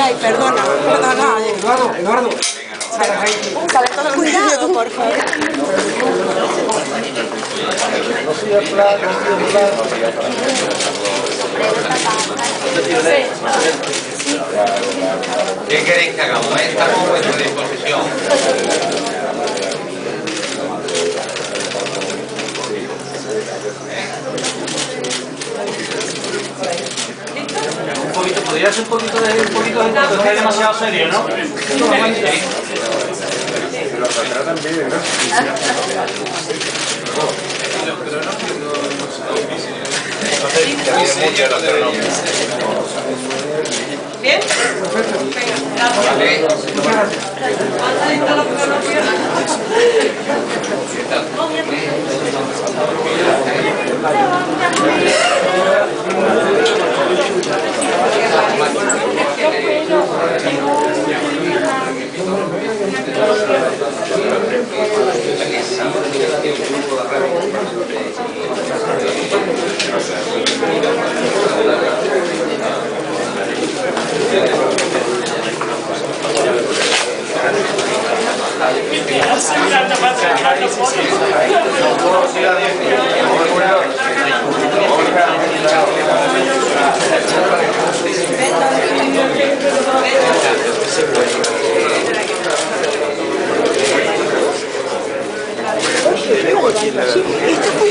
Ay, perdona. Eduardo. Cuidado, por favor. ¿Qué queréis que hagamos? Estamos a vuestra disposición. Un poquito, podría ser un poquito de esto, que es demasiado serio, ¿no? ¿Bien?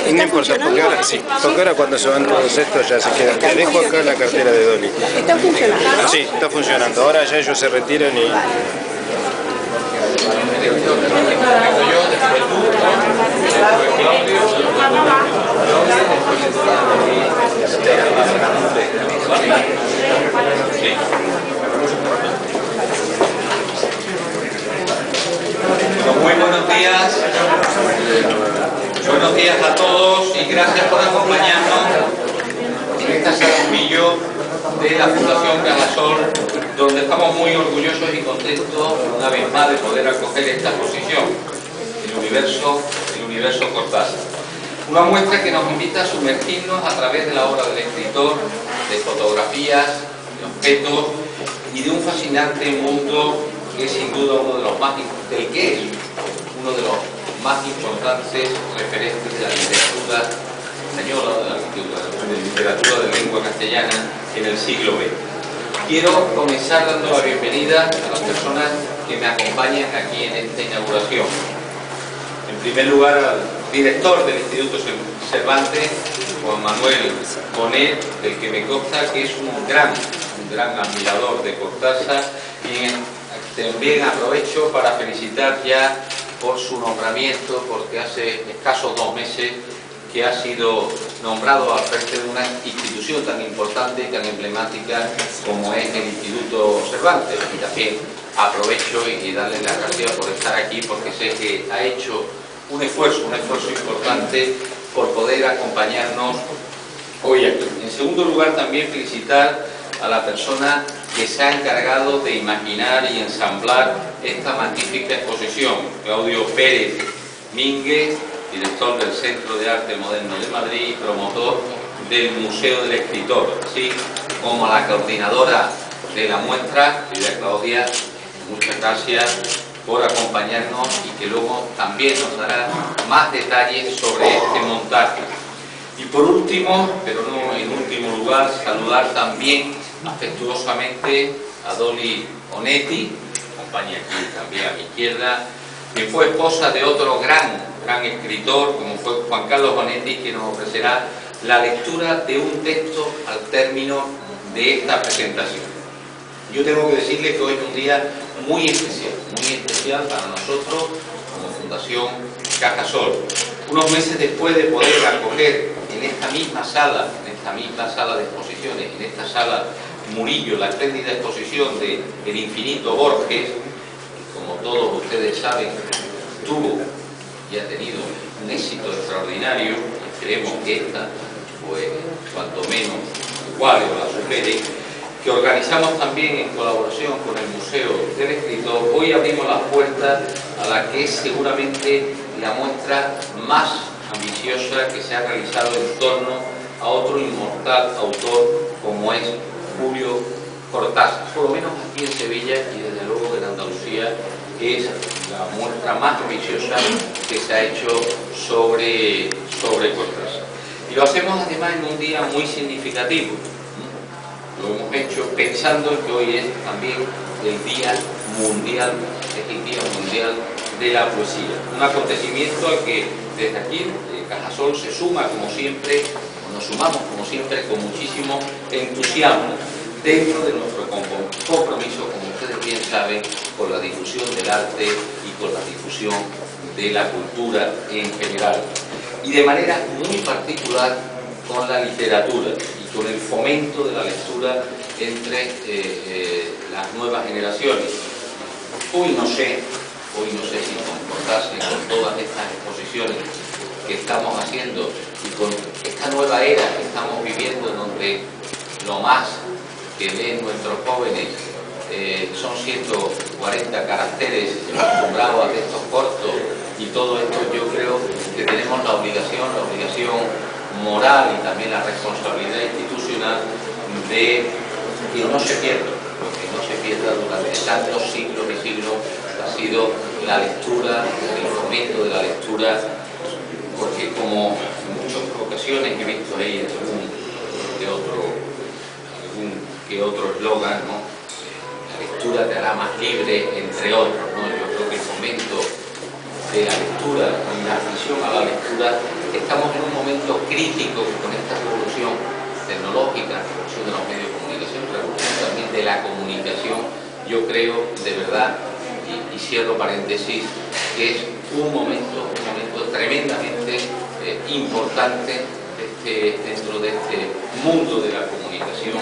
Y no importa, porque ahora sí, porque ahora cuando se van todos estos ya se quedan. Te dejo acá la cartera de Dolly. ¿Está funcionando? Sí, está funcionando. Ahora ya ellos se retiran y... Muy buenos días. Buenos días a todos y gracias por acompañarnos en esta Saludillo de la Fundación Cajasol, donde estamos muy orgullosos y contentos una vez más de poder acoger esta exposición, el universo Cortázar. Una muestra que nos invita a sumergirnos a través de la obra del escritor, de fotografías, de objetos y de un fascinante mundo que es sin duda uno de los más importantes referentes de la literatura española, de la literatura de lengua castellana en el siglo XX. Quiero comenzar dando la bienvenida a las personas que me acompañan aquí en esta inauguración. En primer lugar, al director del Instituto Cervantes, Juan Manuel Bonet, del que me consta que es un gran admirador de Cortázar, y también aprovecho para felicitar ya por su nombramiento, porque hace escasos 2 meses que ha sido nombrado al frente de una institución tan importante y tan emblemática como es el Instituto Cervantes. Y también aprovecho y darle las gracias por estar aquí, porque sé que ha hecho un esfuerzo importante por poder acompañarnos hoy aquí. En segundo lugar, también felicitar a la persona que se ha encargado de imaginar y ensamblar esta magnífica exposición, Claudio Pérez Mínguez, director del Centro de Arte Moderno de Madrid y promotor del Museo del Escritor, así como a la coordinadora de la muestra, Claudia, muchas gracias por acompañarnos y que luego también nos dará más detalles sobre este montaje. Y por último, pero no en último lugar, saludar también afectuosamente a Dolly Onetti, acompaña aquí también a mi izquierda, que fue esposa de otro gran escritor como fue Juan Carlos Onetti, que nos ofrecerá la lectura de un texto al término de esta presentación. Yo tengo que decirles que hoy es un día muy especial para nosotros como Fundación Cajasol. Unos meses después de poder acoger en esta misma sala de exposiciones, en esta sala Murillo, la espléndida exposición de El infinito Borges, que como todos ustedes saben tuvo y ha tenido un éxito extraordinario, y esperemos que esta, pues, cuanto menos iguale o la supere, que organizamos también en colaboración con el Museo del Escritor. Hoy abrimos las puertas a la que es seguramente la muestra más ambiciosa que se ha realizado en torno a otro inmortal autor como es Julio Cortázar. Por lo menos aquí en Sevilla y desde luego en Andalucía es la muestra más ambiciosa que se ha hecho sobre Cortázar. Y lo hacemos además en un día muy significativo. Lo hemos hecho pensando en que hoy es también el Día Mundial, de la Poesía. Un acontecimiento al que desde aquí, Cajasol, se suma como siempre, o nos sumamos como siempre, con muchísimo entusiasmo dentro de nuestro compromiso, como ustedes bien saben, con la difusión del arte y con la difusión de la cultura en general. Y de manera muy particular con la literatura y con el fomento de la lectura entre las nuevas generaciones. Hoy no sé si con Cortázar y con todas estas exposiciones que estamos haciendo y con esta nueva era que estamos viviendo, en donde lo más que leen nuestros jóvenes son 140 caracteres acostumbrados a textos cortos, y todo esto, yo creo que tenemos la obligación moral y también la responsabilidad institucional de que no se pierda. Lo que no se pierda durante tantos siglos y siglos ha sido la lectura, el fomento de la lectura, porque como en muchas ocasiones he visto ahí algún que otro eslogan, ¿no? La lectura te hará más libre, entre otros, ¿no? Yo creo que el fomento de la lectura y la afición a la lectura, estamos en un momento crítico con esta revolución tecnológica, revolución de los medios de comunicación, revolución también de la comunicación. Yo creo, de verdad, y cierro paréntesis, que es un momento tremendamente importante dentro de este mundo de la comunicación,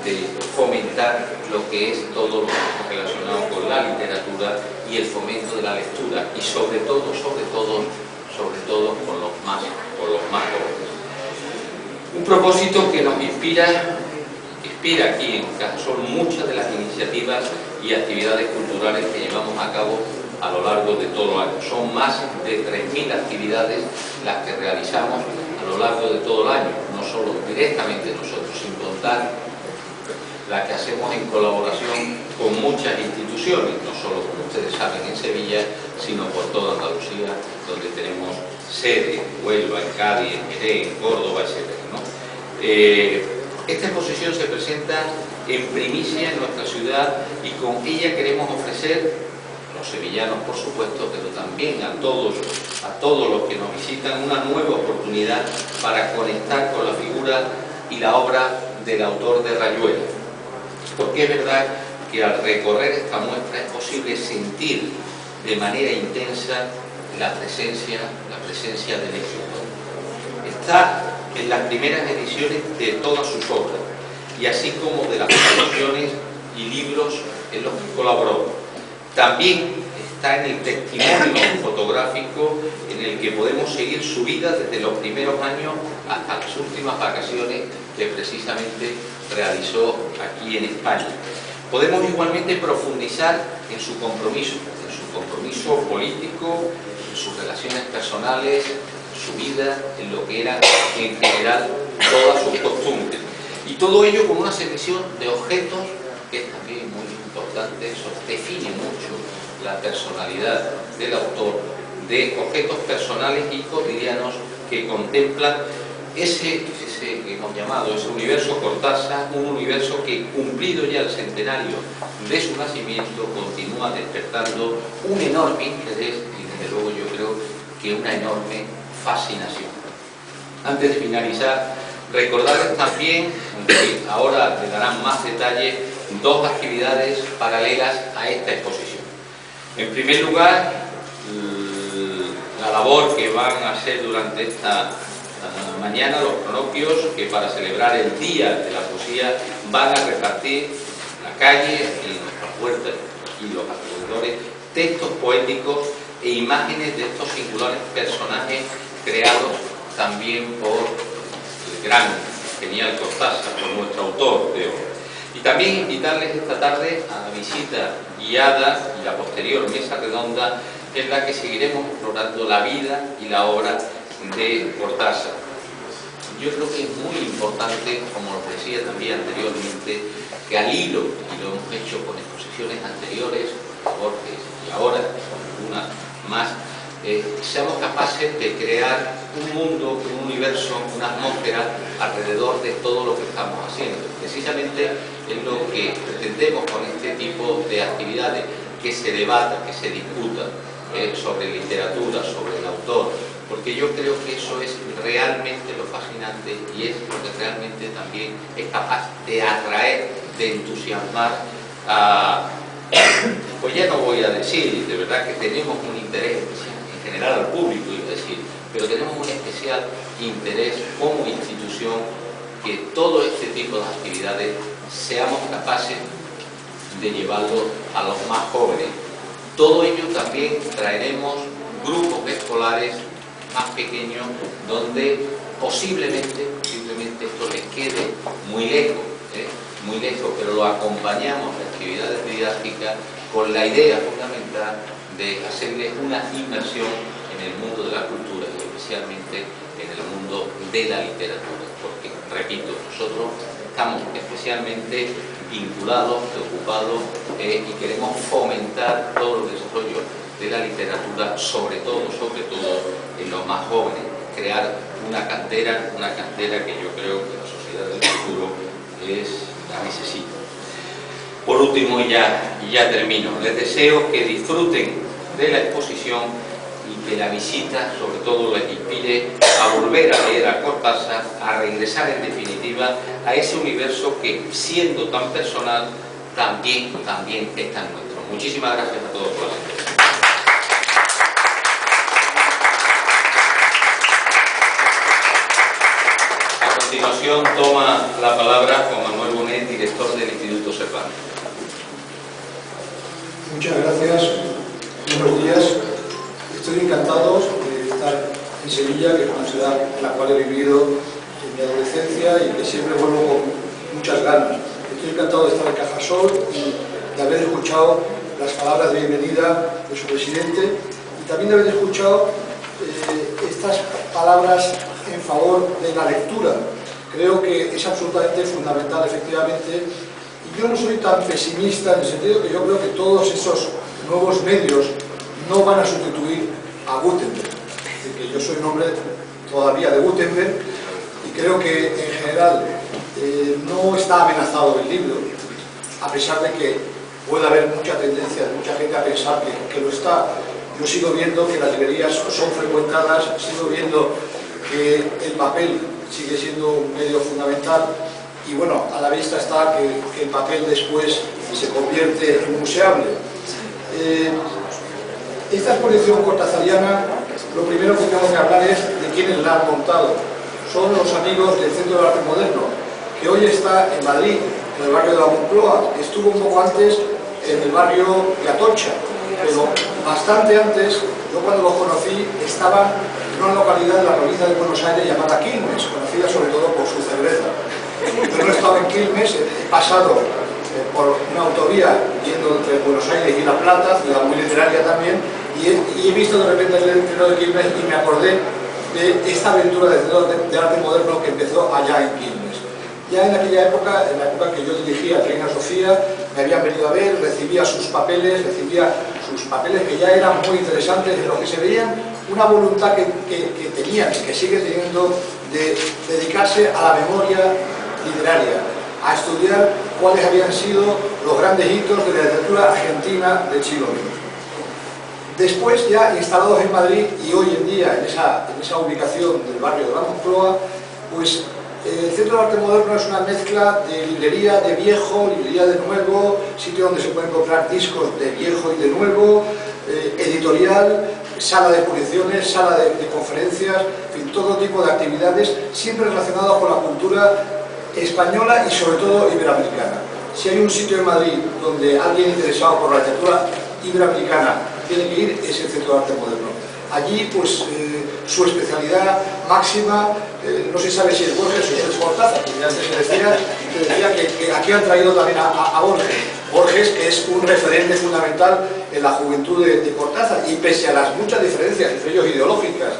de fomentar lo que es todo lo relacionado con la literatura y el fomento de la lectura, y sobre todo con los más jóvenes. Un propósito que nos inspira aquí en Cajasol muchas de las iniciativas y actividades culturales que llevamos a cabo a lo largo de todo el año. Son más de 3.000 actividades las que realizamos a lo largo de todo el año, no solo directamente nosotros, sin contar la que hacemos en colaboración con muchas instituciones, no solo, como ustedes saben, en Sevilla, sino por toda Andalucía, donde tenemos sede, en Huelva, en Cádiz, en Jerez, en Córdoba, etc., ¿no? Esta exposición se presenta en primicia en nuestra ciudad y con ella queremos ofrecer, los sevillanos por supuesto, pero también a todos los que nos visitan, una nueva oportunidad para conectar con la figura y la obra del autor de Rayuela. Porque es verdad que al recorrer esta muestra es posible sentir de manera intensa la presencia del escritor. Está en las primeras ediciones de todas sus obras, y así como de las traducciones y libros en los que colaboró. También está en el testimonio fotográfico en el que podemos seguir su vida desde los primeros años hasta las últimas vacaciones que precisamente realizó aquí en España. Podemos igualmente profundizar en su compromiso político, en sus relaciones personales, su vida, en lo que era en general todas sus costumbres. Y todo ello con una selección de objetos que es también muy importante, eso define mucho la personalidad del autor, de objetos personales y cotidianos que contemplan ese que hemos llamado, ese universo Cortázar, un universo que, cumplido ya el centenario de su nacimiento, continúa despertando un enorme interés y desde luego yo creo que una enorme fascinación. Antes de finalizar, recordarles también que ahora le darán más detalle dos actividades paralelas a esta exposición. En primer lugar, la labor que van a hacer durante esta mañana los cronopios, que para celebrar el Día de la Poesía van a repartir en la calle, en nuestras puertas y los alrededores, textos poéticos e imágenes de estos singulares personajes creados también por el gran, genial Cortázar, por nuestro autor de obra. Y también invitarles esta tarde a la visita guiada y la posterior mesa redonda en la que seguiremos explorando la vida y la obra de Cortázar. Yo creo que es muy importante, como os decía también anteriormente, que al hilo, y lo hemos hecho con exposiciones anteriores, Borges y ahora algunas más, seamos capaces de crear un mundo, un universo, una atmósfera alrededor de todo lo que estamos haciendo. Precisamente es lo que pretendemos con este tipo de actividades, que se debata, que se discuta sobre literatura, sobre el autor, porque yo creo que eso es realmente lo fascinante y es lo que realmente también es capaz de atraer, de entusiasmar a... Pues ya no voy a decir, de verdad que tenemos un interés especial, en general al público, iba a decir, pero tenemos un especial interés como institución que todo este tipo de actividades seamos capaces de llevarlo a los más jóvenes. Todo ello también traeremos grupos escolares más pequeños donde posiblemente esto les quede muy lejos, pero lo acompañamos en actividades didácticas con la idea fundamental de hacerles una inmersión en el mundo de la cultura y especialmente en el mundo de la literatura, porque, repito, nosotros estamos especialmente vinculados, preocupados y queremos fomentar todo el desarrollo de la literatura, sobre todo en los más jóvenes, crear una cantera que yo creo que la sociedad del futuro la necesita. Por último, y ya termino, les deseo que disfruten de la exposición y que la visita sobre todo les inspire a volver a leer a Cortázar, a regresar en definitiva a ese universo que, siendo tan personal, también es tan nuestro. Muchísimas gracias a todos por la atención. A continuación toma la palabra Juan Manuel Bonet, director del Instituto Cervantes. Muchas gracias, buenos días. Estoy encantado de estar en Sevilla, que es una ciudad en la cual he vivido en mi adolescencia y que siempre vuelvo con muchas ganas. Estoy encantado de estar en Cajasol y de haber escuchado las palabras de bienvenida de su presidente y también de haber escuchado estas palabras en favor de la lectura. Creo que es absolutamente fundamental, efectivamente, y yo no soy tan pesimista en el sentido que yo creo que todos esos nuevos medios no van a sustituir a Gutenberg. Es decir, que yo soy un hombre todavía de Gutenberg y creo que en general no está amenazado el libro, a pesar de que puede haber mucha tendencia de mucha gente a pensar que lo está. Yo sigo viendo que las librerías son frecuentadas, sigo viendo que el papel sigue siendo un medio fundamental y bueno, a la vista está que el papel después se convierte en museable. Esta exposición cortazariana, lo primero que tengo que hablar es de quiénes la han montado. Son los amigos del Centro de Arte Moderno, que hoy está en Madrid, en el barrio de la Moncloa. Estuvo un poco antes en el barrio de Atocha, pero bastante antes, yo cuando los conocí, estaban en una localidad de la provincia de Buenos Aires llamada Quilmes, conocida sobre todo por su cerveza. Yo no he estado en Quilmes, he pasado por una autovía yendo entre Buenos Aires y La Plata, ciudad muy literaria también, y he visto de repente el Centro de Quilmes y me acordé de esta aventura del Centro de Arte Moderno que empezó allá en Quilmes. Ya en aquella época, en la época que yo dirigía Reina Sofía, me habían venido a ver, recibía sus papeles que ya eran muy interesantes, en los que se veían una voluntad que tenían y que sigue teniendo de dedicarse a la memoria literaria, a estudiar cuáles habían sido los grandes hitos de la literatura argentina del siglo XX. Después, ya instalados en Madrid y hoy en día en esa ubicación del barrio de la Moncloa, pues el Centro de Arte Moderno es una mezcla de librería de viejo, librería de nuevo, sitio donde se pueden comprar discos de viejo y de nuevo, editorial, sala de exposiciones, sala de conferencias, en fin, todo tipo de actividades, siempre relacionadas con la cultura española y sobre todo iberoamericana. Si hay un sitio en Madrid donde alguien interesado por la literatura iberoamericana tiene que ir, es el Centro de Arte Moderno. Allí, pues, su especialidad máxima, no se sabe si es Borges o si es Cortázar, porque antes se decía que aquí han traído también a Borges. Borges, que es un referente fundamental en la juventud de Cortázar, y pese a las muchas diferencias, entre ellos ideológicas,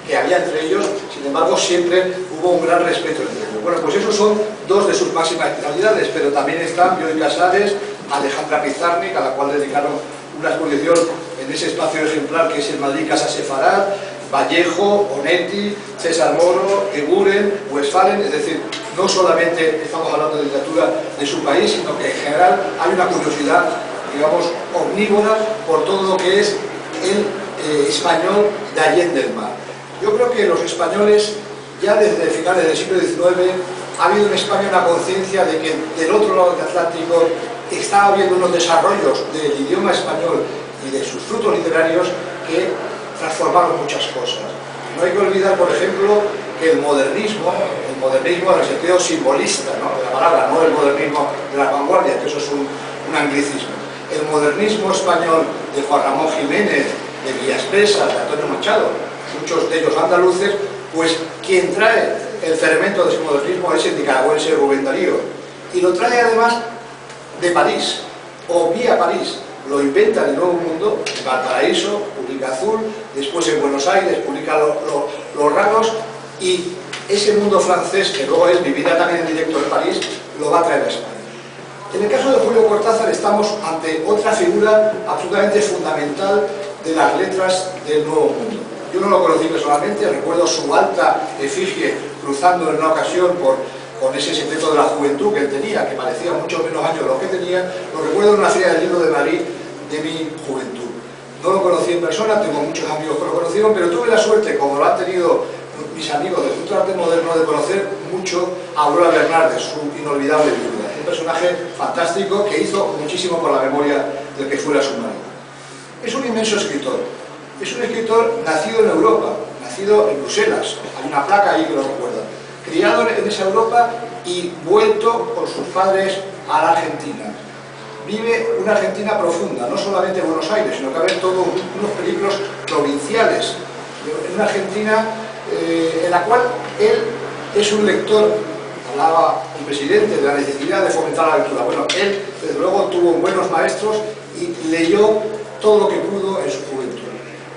que había entre ellos, sin embargo siempre hubo un gran respeto entre ellos. Bueno, pues esos son dos de sus máximas finalidades, pero también están Bioy Casares, Alejandra Pizarnik, a la cual dedicaron una exposición en ese espacio ejemplar que es el Madrid Casa Sefarad, Vallejo, Onetti, César Moro, Eguren, Westphalen, es decir, no solamente estamos hablando de literatura de su país, sino que en general hay una curiosidad, digamos, omnívora por todo lo que es el español de Allende el Mar. Yo creo que los españoles, ya desde finales del siglo XIX, ha habido en España una conciencia de que del otro lado del Atlántico estaba habiendo unos desarrollos del idioma español y de sus frutos literarios que transformaron muchas cosas. No hay que olvidar, por ejemplo, que el modernismo en el sentido simbolista, ¿no?, de la palabra, no el modernismo de la vanguardia, que eso es un anglicismo. El modernismo español de Juan Ramón Jiménez, de Villaspesa, de Antonio Machado, muchos de ellos andaluces, pues quien trae el fermento de ese modernismo es el nicaragüense Rubén Darío. Y lo trae además de París, o vía París. Lo inventa en el Nuevo Mundo, en Valparaíso, publica Azul, después en Buenos Aires publica Los Raros, y ese mundo francés, que luego él vivirá también en directo en París, lo va a traer a España. En el caso de Julio Cortázar estamos ante otra figura absolutamente fundamental de las letras del Nuevo Mundo. Yo no lo conocí personalmente, recuerdo su alta efigie cruzando en una ocasión con ese secreto de la juventud que él tenía, que parecía mucho menos años de lo que tenía. Lo recuerdo en una feria del libro de Madrid de mi juventud. No lo conocí en persona, tengo muchos amigos que lo conocieron, pero tuve la suerte, como lo han tenido mis amigos del Centro de Arte Moderno, de conocer mucho a Aurora Bernardes, su inolvidable viuda. Un personaje fantástico que hizo muchísimo por la memoria del que fuera su marido. Es un inmenso escritor. Es un escritor nacido en Europa, nacido en Bruselas. Hay una placa ahí que lo recuerda. Criado en esa Europa y vuelto con sus padres a la Argentina. Vive una Argentina profunda, no solamente Buenos Aires, sino que hay todos unos peligros provinciales. Una Argentina en la cual él es un lector. Hablaba un presidente de la necesidad de fomentar la lectura. Bueno, él desde luego tuvo buenos maestros y leyó todo lo que pudo en su juventud.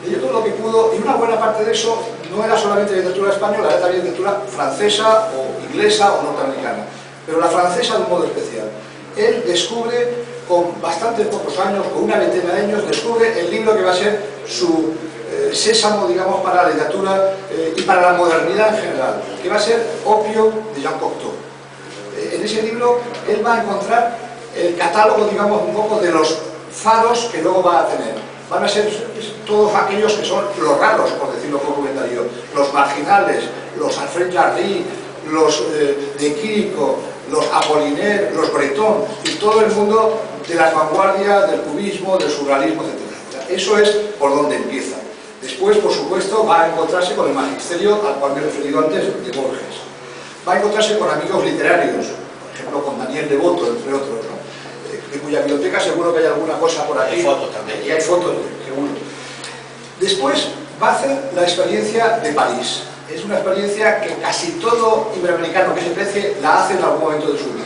Leyó todo lo que pudo, y una buena parte de eso no era solamente literatura española, era también literatura francesa o inglesa o norteamericana, pero la francesa de un modo especial. Él descubre, con bastantes pocos años, con una veintena de años, descubre el libro que va a ser su sésamo, digamos, para la literatura y para la modernidad en general, que va a ser Opio de Jean Cocteau. En ese libro él va a encontrar el catálogo, digamos, un poco de los faros que luego va a tener. Van a ser todos aquellos que son los raros, por decirlo como comentario, los marginales, los Alfred Jarry, los de Quirico, los Apollinaire, los Breton, y todo el mundo de las vanguardias, del cubismo, del surrealismo, etc. Eso es por donde empieza. Después, por supuesto, va a encontrarse con el magisterio al cual me he referido antes, de Borges. Va a encontrarse con amigos literarios, por ejemplo, con Daniel Devoto, entre otros, ¿no?, de cuya biblioteca seguro que hay alguna cosa por aquí. Hay fotos también. Y hay fotos, seguro. Después va a hacer la experiencia de París. Es una experiencia que casi todo iberoamericano que se precie la hace en algún momento de su vida.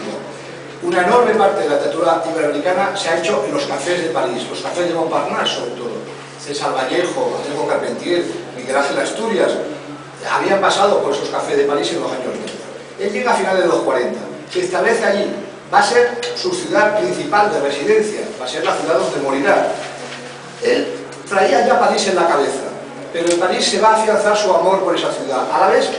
Una enorme parte de la literatura iberoamericana se ha hecho en los cafés de París, los cafés de Montparnasse sobre todo. César Vallejo, Adolfo Carpentier, Miguel Ángel Asturias, habían pasado por esos cafés de París en los años 20. Él llega a finales de los 40, se establece allí, va a ser su ciudad principal de residencia, va a ser la ciudad donde morirá. Él traía ya París en la cabeza, pero en París se va a afianzar su amor por esa ciudad. A la vez,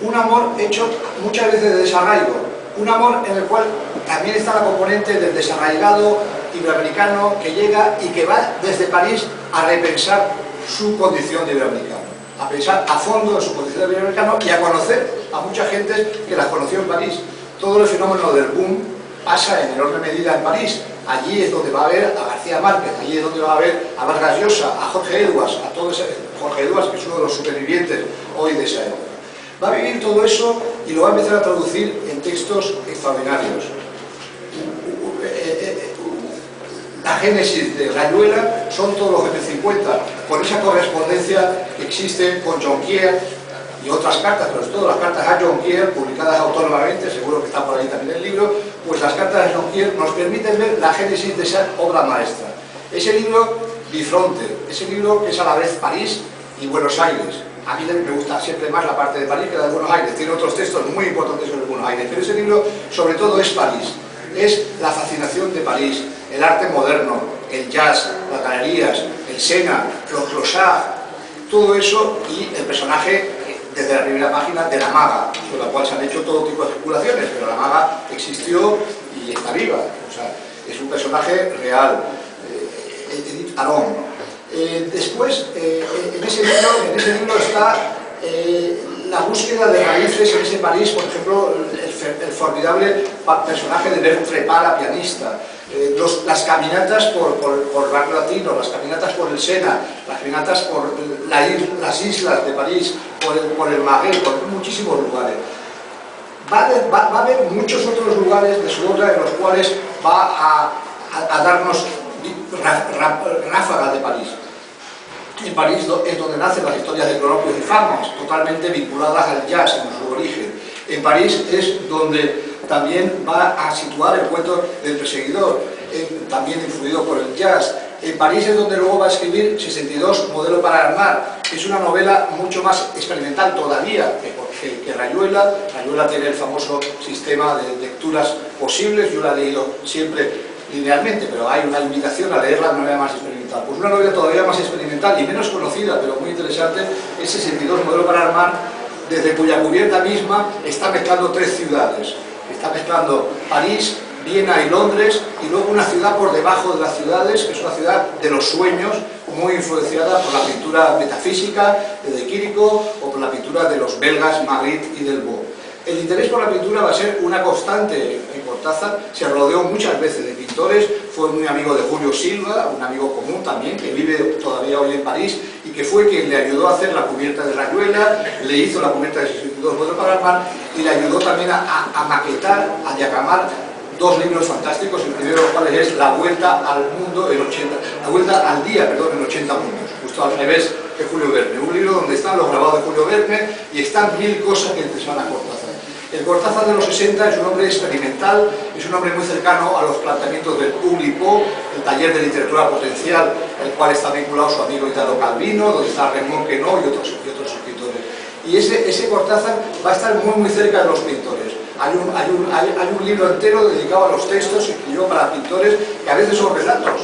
un amor hecho muchas veces de desarraigo, un amor en el cual también está la componente del desarraigado iberoamericano que llega y que va desde París a repensar su condición de iberoamericano, a pensar a fondo en su condición de iberoamericano y a conocer a mucha gente que las conoció en París. Todo el fenómeno del boom pasa en enorme medida en París. Allí es donde va a ver a García Márquez, allí es donde va a ver a Vargas Llosa, a Jorge Edwards, a todo ese Jorge Edwards, que es uno de los supervivientes hoy de esa época. Va a vivir todo eso y lo va a empezar a traducir en textos extraordinarios. La génesis de Rayuela son todos los años 50, con esa correspondencia que existe con Jonquière y otras cartas, pero todas las cartas a Jonquière, publicadas autónomamente, seguro que está por ahí también el libro, pues las cartas de Jonquière nos permiten ver la génesis de esa obra maestra. Ese libro Bifronte, ese libro que es a la vez París y Buenos Aires, A mí me gusta siempre más la parte de París que la de Buenos Aires. Tiene otros textos muy importantes sobre Buenos Aires, pero ese libro sobre todo es París. Es la fascinación de París, el arte moderno, el jazz, las galerías, el Sena, los clochard, todo eso, y el personaje desde la primera página de la maga, sobre la cual se han hecho todo tipo de especulaciones, pero la maga existió y está viva, o sea, es un personaje real. Edith Aron. Después, en ese libro está la búsqueda de raíces en ese París, por ejemplo, el formidable personaje de Bertrand Pala, pianista, las caminatas por Bar Latino, las caminatas por el Sena, las caminatas por las islas de París, por el Marais, por muchísimos lugares. Va a haber muchos otros lugares de su obra en los cuales va a darnos ráfagas de París. En París es donde nacen las historias de Cloropios y Farmas, totalmente vinculadas al jazz en su origen. En París es donde también va a situar el cuento del perseguidor, también influido por el jazz. En París es donde luego va a escribir 62, Modelo para armar, que es una novela mucho más experimental todavía que Rayuela. Rayuela tiene el famoso sistema de lecturas posibles, yo la he leído siempre linealmente, pero hay una invitación a leer la novela más experimental. Pues una novela todavía más experimental y menos conocida, pero muy interesante, es 62, Modelo para armar, desde cuya cubierta misma está mezclando tres ciudades. Está mezclando París, Viena y Londres, y luego una ciudad por debajo de las ciudades, que es una ciudad de los sueños, muy influenciada por la pintura metafísica de Quirico o por la pintura de los belgas Magritte y Delvaux. El interés por la pintura va a ser una constante en Cortázar. Se rodeó muchas veces de pintores, fue muy amigo de Julio Silva, un amigo común también, que vive todavía hoy en París, y que fue quien le ayudó a hacer la cubierta de Rayuela, le hizo la cubierta de 62 Modelo para armar, y le ayudó también a maquetar, a diagramar dos libros fantásticos, el primero de los cuales es La Vuelta al Mundo en 80, La Vuelta al Día, perdón, en 80 mundos, justo al revés de Julio Verne, un libro donde están los grabados de Julio Verne y están 1000 cosas que interesan a Cortázar. El Cortázar de los 60 es un hombre experimental, es un hombre muy cercano a los planteamientos del Oulipo, el taller de literatura potencial, el cual está vinculado su amigo Italo Calvino, donde está Raymond Queneau y otros escritores. Y ese Cortázar va a estar muy cerca de los pintores. Hay un libro entero dedicado a los textos, escribió para pintores, que a veces son relatos.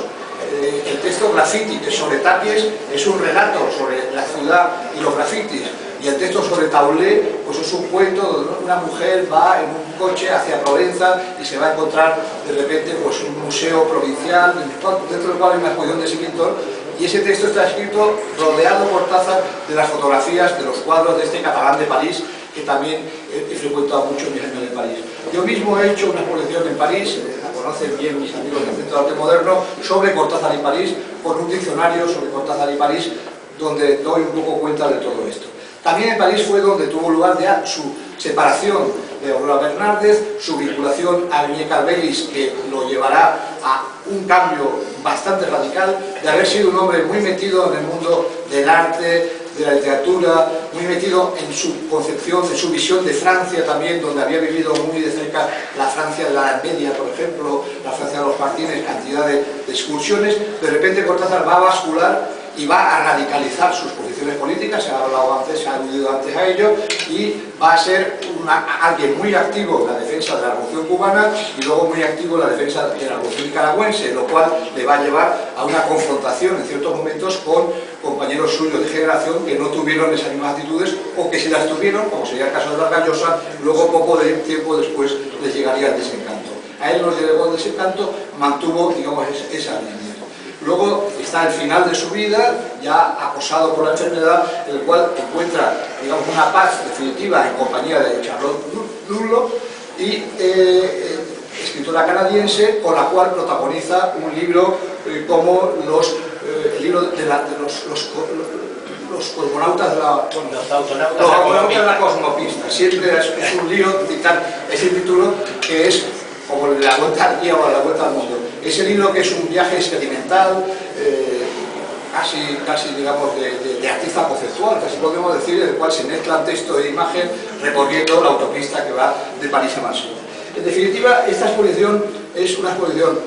El texto Graffiti, que es sobre Tapies, es un relato sobre la ciudad y los grafitis. Y el texto sobre Taulé, pues es un cuento donde una mujer va en un coche hacia Provenza y se va a encontrar de repente pues un museo provincial, dentro del cual hay una exposición de ese pintor, y ese texto está escrito rodeado por Cortázar de las fotografías de los cuadros de este catalán de París, que también he frecuentado mucho en mis años de París. Yo mismo he hecho una exposición en París, la conocen bien mis amigos del Centro de Arte Moderno, sobre Cortázar y París, con un diccionario sobre Cortázar y París, donde doy un poco cuenta de todo esto. También en París fue donde tuvo lugar ya su separación de Aurora Bernárdez, su vinculación a Aimé Carbelis, que lo llevará a un cambio bastante radical, de haber sido un hombre muy metido en el mundo del arte, de la literatura, muy metido en su concepción, en su visión de Francia también, donde había vivido muy de cerca la Francia de la Edad Media, por ejemplo, la Francia de los Martínez, cantidad de excursiones. De repente Cortázar va a bascular y va a radicalizar sus posiciones políticas, se ha hablado antes, se ha aludido antes a ello, y va a ser alguien muy activo en la defensa de la Revolución Cubana y luego muy activo en la defensa de la Revolución Nicaragüense, lo cual le va a llevar a una confrontación en ciertos momentos con compañeros suyos de generación que no tuvieron esas mismas actitudes, o que si las tuvieron, como sería el caso de Vargas Llosa, luego poco de tiempo después les llegaría el desencanto. A él no le llegó el desencanto, mantuvo, digamos, esa línea. Luego está el final de su vida, ya acosado por la enfermedad, en el cual encuentra, digamos, una paz definitiva en compañía de Charlotte Dunlop, y escritora canadiense, con la cual protagoniza un libro como el libro de los cosmonautas de la cosmopista. Siempre es un lío citar ese título, que es como La Vuelta al Día o La Vuelta al Mundo. Ese libro, que es un viaje experimental, casi digamos de artista conceptual, casi podemos decir, en el cual se mezclan texto e imagen recorriendo la autopista que va de París a Marsella. En definitiva, esta exposición es una exposición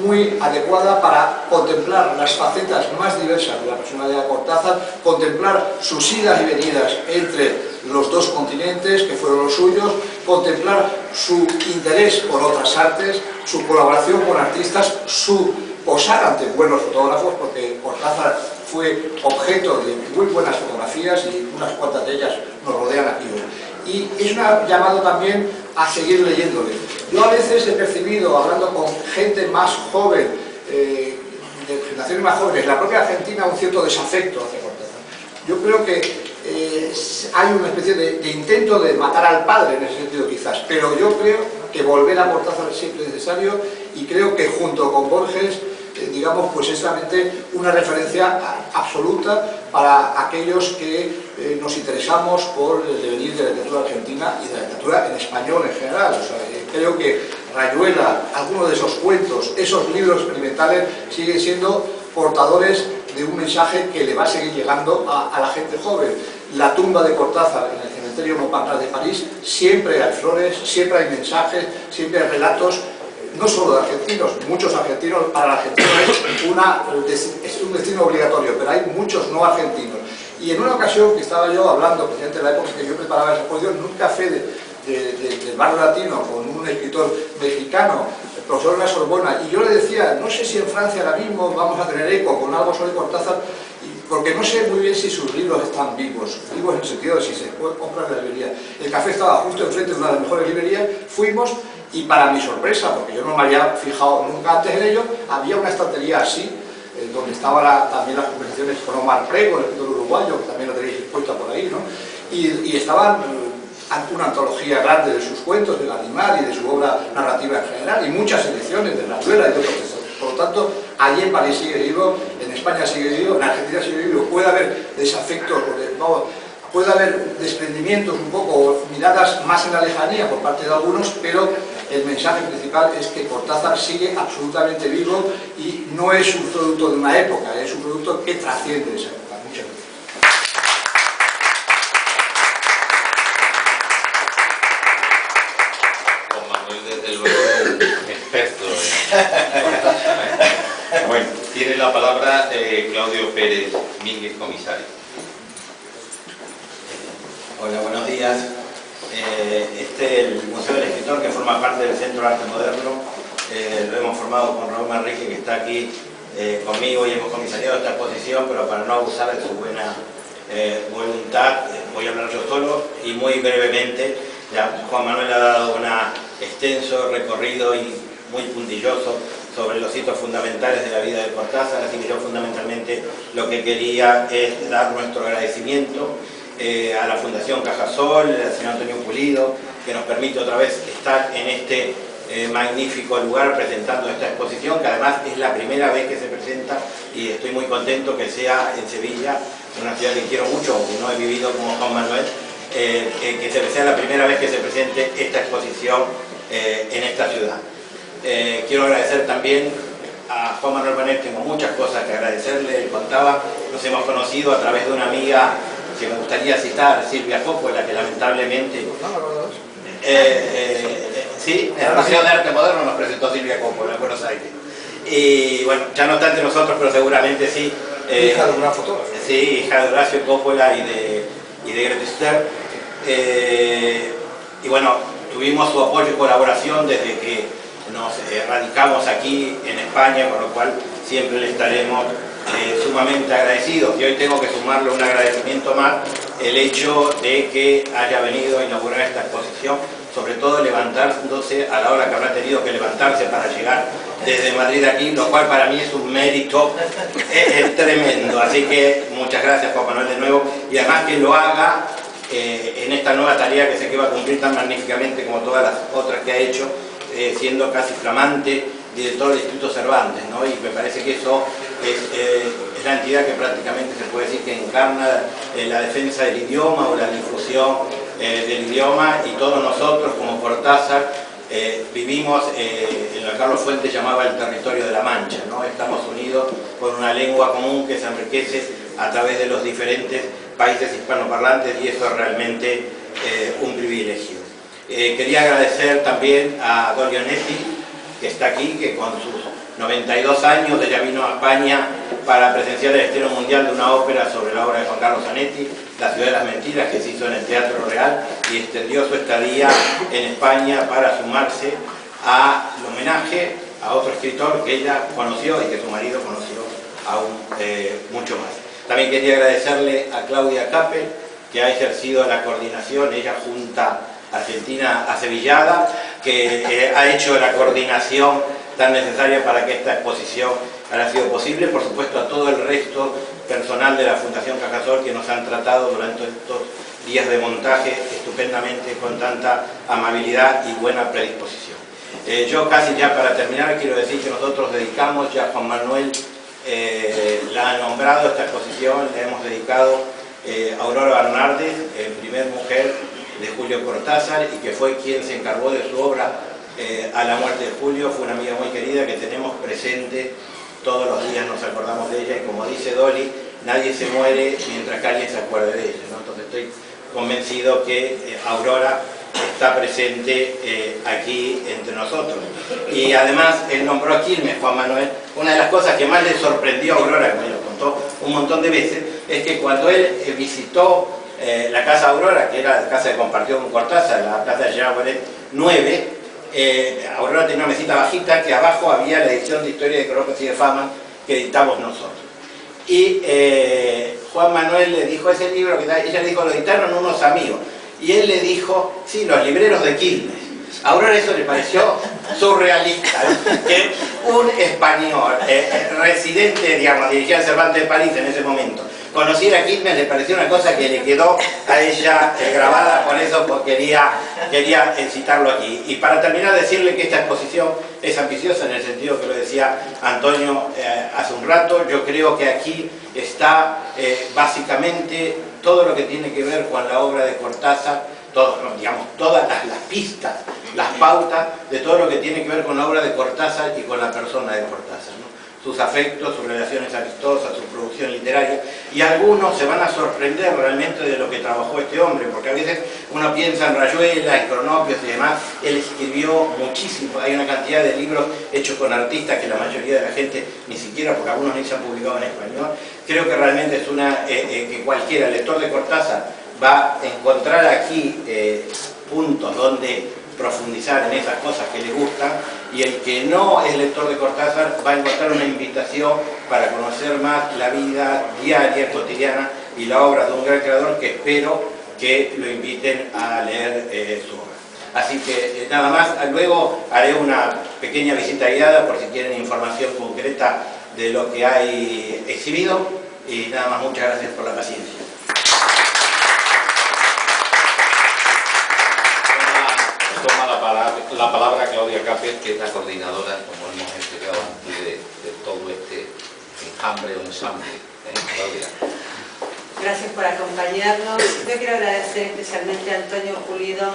muy adecuada para contemplar las facetas más diversas de la personalidad de Cortázar, contemplar sus idas y venidas entre los dos continentes que fueron los suyos, contemplar su interés por otras artes, su colaboración con artistas, su posar ante buenos fotógrafos, porque Cortázar fue objeto de muy buenas fotografías y unas cuantas de ellas nos rodean aquí hoy. Y es un llamado también a seguir leyéndole. Yo a veces he percibido, hablando con gente más joven, de generaciones más jóvenes, en la propia Argentina, un cierto desafecto hacia Cortázar. Yo creo que hay una especie de intento de matar al padre en ese sentido quizás, pero yo creo que volver a Cortázar es siempre necesario y creo que junto con Borges digamos, pues es realmente una referencia absoluta para aquellos que nos interesamos por el devenir de la literatura argentina y de la literatura en español en general. O sea, creo que Rayuela, algunos de esos cuentos, esos libros experimentales siguen siendo portadores de un mensaje que le va a seguir llegando a la gente joven. La tumba de Cortázar en el cementerio Montparnasse de París, siempre hay flores, siempre hay mensajes, siempre hay relatos, no solo de argentinos, muchos argentinos, para el argentino es un destino obligatorio, pero hay muchos no argentinos. Y en una ocasión que estaba yo hablando, precisamente en la época que yo preparaba esa exposición, en un café del barrio latino con un escritor mexicano, el profesor de la Sorbona, y yo le decía, no sé si en Francia ahora mismo vamos a tener eco con algo sobre Cortázar, porque no sé muy bien si sus libros están vivos en el sentido de si se puede comprar en la librería. El café estaba justo enfrente de una de las mejores librerías, fuimos y para mi sorpresa, porque yo no me había fijado nunca antes en ello, había una estantería así, donde estaban también las conversaciones con Omar Prego, el escritor uruguayo, que también lo tenéis expuesta por ahí, ¿no? Y estaban una antología grande de sus cuentos, del animal y de su obra narrativa en general, y muchas ediciones de Rayuela y de otros textos. Por lo tanto, allí en París sigue vivo, en España sigue vivo, en Argentina sigue vivo. Puede haber desafectos, puede haber desprendimientos un poco, miradas más en la lejanía por parte de algunos, pero el mensaje principal es que Cortázar sigue absolutamente vivo y no es un producto de una época, es un producto que trasciende esa época. Muchas gracias. Juan Manuel, desde luego, experto en Cortázar. Bueno, tiene la palabra Claudio Pérez Mínguez, comisario. Hola, buenos días. El Museo del Escritor, que forma parte del Centro de Arte Moderno, lo hemos formado con Raúl Manrique, que está aquí conmigo, y hemos comisariado esta exposición, pero para no abusar de su buena voluntad, voy a hablar yo solo y muy brevemente. Ya Juan Manuel ha dado un extenso recorrido y muy puntilloso sobre los hitos fundamentales de la vida de Cortázar, así que yo fundamentalmente lo que quería es dar nuestro agradecimiento a la Fundación Cajasol, al señor Antonio Pulido, que nos permite otra vez estar en este magnífico lugar presentando esta exposición, que además es la primera vez que se presenta y estoy muy contento que sea en Sevilla, una ciudad que quiero mucho, aunque no he vivido como Juan Manuel, que sea la primera vez que se presente esta exposición en esta ciudad. Quiero agradecer también a Juan Manuel Bonet, tengo muchas cosas que agradecerle. Él contaba, nos hemos conocido a través de una amiga que me gustaría citar, Silvia Coppola, que lamentablemente... sí, en el Museo de Arte Moderno nos presentó Silvia Coppola en Buenos Aires. Y bueno, ya no tanto nosotros, pero seguramente sí. Hija de un gran fotógrafo. Sí, hija de Horacio Coppola y de Grete Ster. Y bueno, tuvimos su apoyo y colaboración desde que nos radicamos aquí en España, con lo cual siempre le estaremos sumamente agradecidos. Y hoy tengo que sumarle un agradecimiento más, el hecho de que haya venido a inaugurar esta exposición, sobre todo levantándose a la hora que habrá tenido que levantarse para llegar desde Madrid aquí, lo cual para mí es un mérito tremendo. Así que muchas gracias, Juan Manuel, de nuevo, y además que lo haga en esta nueva tarea que sé que va a cumplir tan magníficamente como todas las otras que ha hecho, siendo casi flamante director del Instituto Cervantes, ¿no? Y me parece que eso es la entidad que prácticamente se puede decir que encarna la defensa del idioma o la difusión del idioma, y todos nosotros como Cortázar vivimos en lo que Carlos Fuentes llamaba el territorio de la Mancha, ¿no? Estamos unidos por una lengua común que se enriquece a través de los diferentes países hispanoparlantes, y eso es realmente un privilegio. Quería agradecer también a Dolly Onetti, que está aquí, que con sus 92 años, ella vino a España para presenciar el estreno mundial de una ópera sobre la obra de Juan Carlos Zanetti, La ciudad de las mentiras, que se hizo en el Teatro Real, y extendió su estadía en España para sumarse al homenaje a otro escritor que ella conoció y que su marido conoció aún mucho más. También quería agradecerle a Claudia Capel, que ha ejercido la coordinación, ella junta Argentina Asevillada, que ha hecho la coordinación tan necesaria para que esta exposición haya sido posible. Por supuesto, a todo el resto personal de la Fundación Cajasol, que nos han tratado durante estos días de montaje estupendamente, con tanta amabilidad y buena predisposición. Yo casi ya para terminar quiero decir que nosotros dedicamos, ya Juan Manuel la ha nombrado, esta exposición la hemos dedicado a Aurora Bernardes, primer mujer de Julio Cortázar, y que fue quien se encargó de su obra A la muerte de Julio. Fue una amiga muy querida que tenemos presente todos los días, nos acordamos de ella, y como dice Dolly, nadie se muere mientras que alguien se acuerde de ella, ¿no? Entonces estoy convencido que Aurora está presente aquí entre nosotros. Y además él nombró a Quilmes, Juan Manuel. Una de las cosas que más le sorprendió a Aurora, que me lo contó un montón de veces, es que cuando él visitó la casa Aurora, que era la casa que compartió con Cortázar, la Plaza de Jaboret 9, Aurora tenía una mesita bajita que abajo había la edición de Historia de Croquis y de Fama que editamos nosotros. Y Juan Manuel le dijo ese libro, que ella le dijo, lo editaron unos amigos. Y él le dijo, sí, los libreros de Quilmes. A Aurora eso le pareció surrealista, ¿no? Que un español residente, digamos, dirigía al Cervantes de París en ese momento, conociera a Quilmes, le pareció una cosa que le quedó a ella grabada, por eso pues, quería citarlo aquí. Y para terminar, decirle que esta exposición es ambiciosa en el sentido que lo decía Antonio hace un rato. Yo creo que aquí está básicamente todo lo que tiene que ver con la obra de Cortázar, digamos, todas las pistas, las pautas de todo lo que tiene que ver con la obra de Cortázar y con la persona de Cortázar, ¿no? Sus afectos, sus relaciones amistosas, su producción literaria, y algunos se van a sorprender realmente de lo que trabajó este hombre, porque a veces uno piensa en Rayuela, en Cronopios y demás. Él escribió muchísimo, hay una cantidad de libros hechos con artistas que la mayoría de la gente ni siquiera, porque algunos ni se han publicado en español. Creo que realmente es una que cualquiera lector de Cortázar va a encontrar aquí puntos donde profundizar en esas cosas que le gustan, y el que no es lector de Cortázar va a encontrar una invitación para conocer más la vida diaria, cotidiana y la obra de un gran creador, que espero que lo inviten a leer su obra. Así que nada más, luego haré una pequeña visita guiada por si quieren información concreta de lo que hay exhibido, y nada más, muchas gracias por la paciencia. Toma la palabra Claudia Capel, que es la coordinadora, como hemos explicado antes, de todo este enjambre o ensamble. Claudia. Gracias por acompañarnos. Yo quiero agradecer especialmente a Antonio Pulido,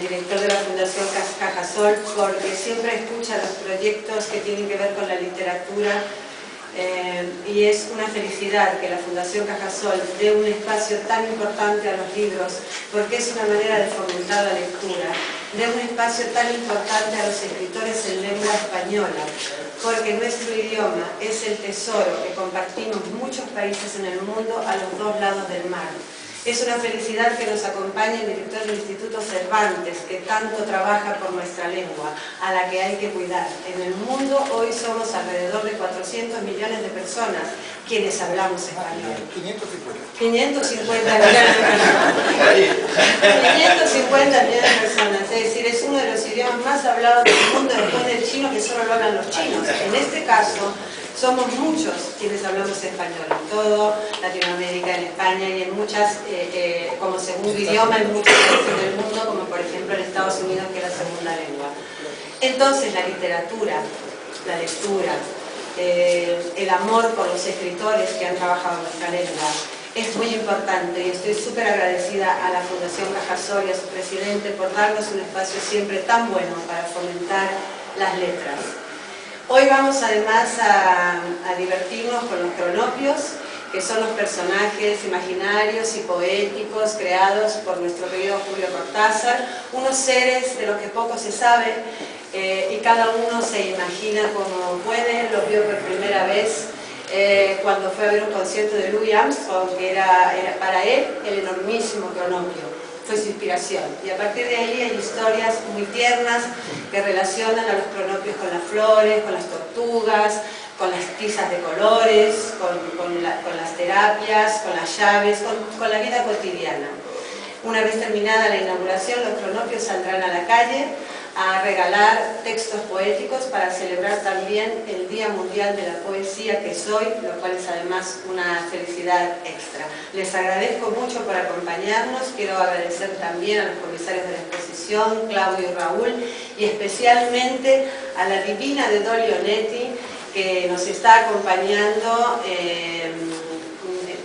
director de la Fundación Cajasol, porque siempre escucha los proyectos que tienen que ver con la literatura, y es una felicidad que la Fundación Cajasol dé un espacio tan importante a los libros, porque es una manera de fomentar la lectura, dé un espacio tan importante a los escritores en lengua española, porque nuestro idioma es el tesoro que compartimos muchos países en el mundo a los dos lados del mar. Es una felicidad que nos acompañe el director del Instituto Cervantes, que tanto trabaja por nuestra lengua, a la que hay que cuidar. En el mundo hoy somos alrededor de 400 millones de personas quienes hablamos español. 550 millones de personas. 550 millones de personas. Es decir, es uno de los idiomas más hablados del mundo después del chino, que solo lo hablan los chinos. En este caso, somos muchos quienes hablamos español, en todo Latinoamérica, en España y en muchas, como segundo idioma, en muchos países del mundo, como por ejemplo en Estados Unidos, que es la segunda lengua. Entonces la literatura, la lectura, el amor por los escritores que han trabajado en nuestra lengua es muy importante, y estoy súper agradecida a la Fundación Cajasol y a su presidente por darnos un espacio siempre tan bueno para fomentar las letras. Hoy vamos además a divertirnos con los cronopios, que son los personajes imaginarios y poéticos creados por nuestro querido Julio Cortázar, unos seres de los que poco se sabe, y cada uno se imagina como puede, los vio por primera vez cuando fue a ver un concierto de Louis Armstrong, que era para él el enormísimo cronopio, fue su inspiración. Y a partir de ahí hay historias muy tiernas que relacionan a los cronopios con las flores, con las tortugas, con las tizas de colores, con las terapias, con las llaves, con la vida cotidiana. Una vez terminada la inauguración, los cronopios saldrán a la calle a regalar textos poéticos para celebrar también el Día Mundial de la Poesía, que es hoy, lo cual es además una felicidad extra. Les agradezco mucho por acompañarnos, quiero agradecer también a los comisarios de la exposición, Claudio y Raúl, y especialmente a la divina de Dolly Onetti, que nos está acompañando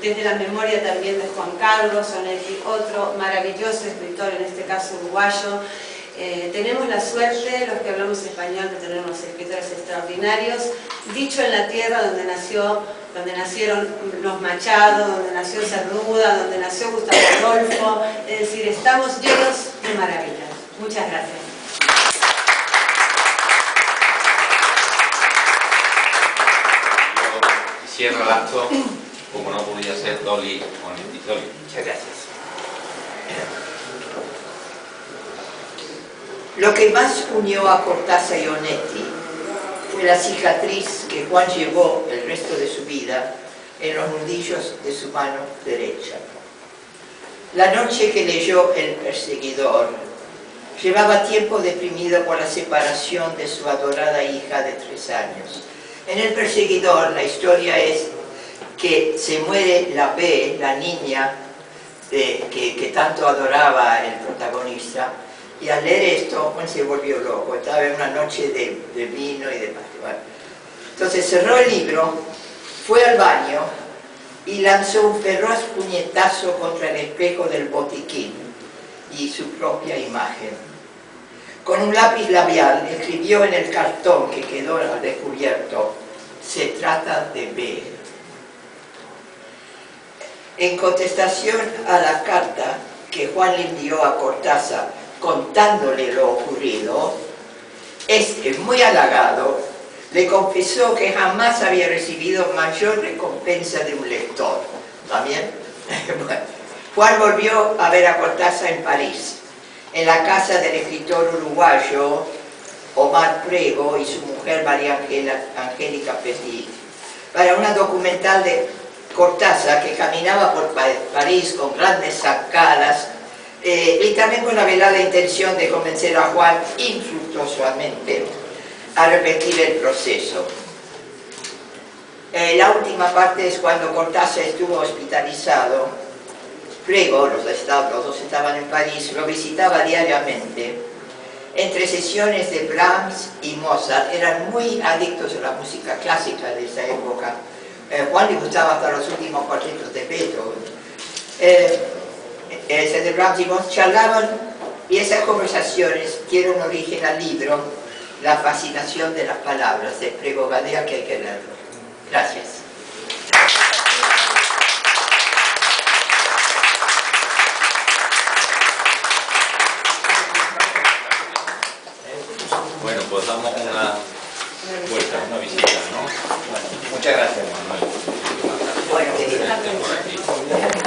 desde la memoria también de Juan Carlos Onetti, otro maravilloso escritor, en este caso uruguayo. Tenemos la suerte, los que hablamos español, de tener unos escritores extraordinarios. Dicho en la tierra donde nacieron los Machado, donde nació Cernuda, donde nació Gustavo Adolfo, es decir, estamos llenos de maravillas. Muchas gracias. Yo cierro el acto, como no podía ser, Dolly Onetti. Dolly. Muchas gracias. Lo que más unió a Cortázar y Onetti fue la cicatriz que Juan llevó el resto de su vida en los nudillos de su mano derecha. La noche que leyó El perseguidor, llevaba tiempo deprimido por la separación de su adorada hija de 3 años. En El perseguidor, la historia es que se muere la B, la niña que tanto adoraba el protagonista, y al leer esto, Juan se volvió loco. Estaba en una noche de vino y de... Bueno. Entonces cerró el libro, fue al baño y lanzó un feroz puñetazo contra el espejo del botiquín y su propia imagen. Con un lápiz labial escribió en el cartón que quedó al descubierto: se trata de B. En contestación a la carta que Juan le envió a Cortázar contándole lo ocurrido, este, muy halagado, le confesó que jamás había recibido mayor recompensa de un lector. ¿También? Bueno, Juan volvió a ver a Cortázar en París, en la casa del escritor uruguayo Omar Prego y su mujer María Angélica Petit, para una documental de Cortázar que caminaba por París con grandes zancadas, y también con la velada intención de convencer a Juan infructuosamente a repetir el proceso. La última parte es cuando Cortázar estuvo hospitalizado. Prego, los dos estaban en París, lo visitaba diariamente. Entre sesiones de Brahms y Mozart, eran muy adictos a la música clásica de esa época. Juan le gustaba hasta los últimos cuartetos de Beethoven. De Brahms y Mozart charlaban, y esas conversaciones dieron origen al libro La fascinación de las palabras, de Prego Gadea, que hay que leerlo. Gracias. Bueno, pues damos una vuelta, una visita, ¿no? Bueno, muchas gracias, Manuel. Bueno, querido.